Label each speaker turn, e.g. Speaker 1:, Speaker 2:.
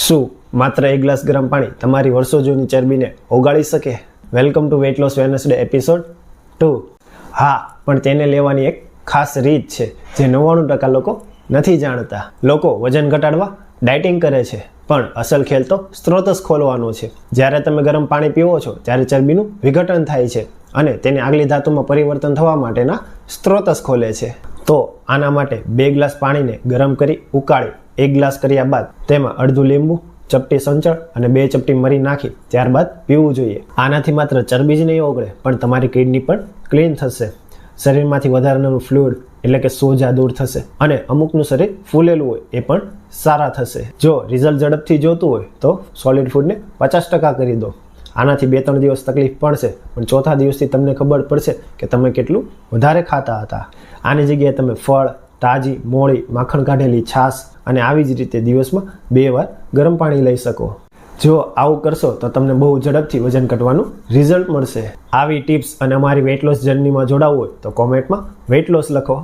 Speaker 1: શું માત્ર એક ગ્લાસ ગરમ પાણી તમારી વર્ષો જૂની ચરબીને ઓગાળી શકે? Welcome to weight loss Wednesday episode 2. હા, પણ તેને લેવાની એક ખાસ રીત છે જે 99% લોકો નથી જાણતા. લોકો વજન ઘટાડવા ડાયટિંગ કરે છે, પણ અસલ ખેલ તો સ્ત્રોતસ ખોલવાનો છે. જ્યારે તમે ગરમ પાણી પીવો છો ત્યારે ચરબીનું વિઘટન થાય છે અને તેને આગલી ધાતુમાં પરિવર્તન થવા માટેના સ્ત્રોતસ ખોલે છે. તો આના માટે 2 ગ્લાસ પાણીને ગરમ કરી ઉકાળી 1 ગ્લાસ કર્યા બાદ તેમાં અડધું લીંબુ, ચપટી સંચળ અને 2 ચપટી મરી નાખી ત્યારબાદ પીવું જોઈએ. આનાથી માત્ર ચરબી જ નહીં ઓગળે, પણ તમારી કિડની પણ ક્લીન થશે. શરીરમાંથી વધારાનું ફ્લુઇડ એટલે કે સોજા દૂર થશે અને અમુકનું શરીર ફૂલેલું હોય એ પણ સારા થશે. જો રિઝલ્ટ ઝડપથી જોતું હોય તો સોલિડ ફૂડને 50% કરી દો. આનાથી 2-3 દિવસ તકલીફ પડશે, પણ ચોથા દિવસથી તમને ખબર પડશે કે તમે કેટલું વધારે ખાતા હતા. આની જગ્યાએ તમે ફળ, તાજી, મોળી, માખણ કાઢેલી છાશ અને આવી જ રીતે દિવસમાં 2 વાર ગરમ પાણી લઈ શકો. જો આવું કરશો તો તમને બહુ ઝડપથી વજન ઘટવાનું રિઝલ્ટ મળશે. આવી ટિપ્સ અને અમારી વેઇટ લોસ જર્નીમાં જોડાવવું હોય તો કોમેન્ટમાં વેઇટ લોસ લખો.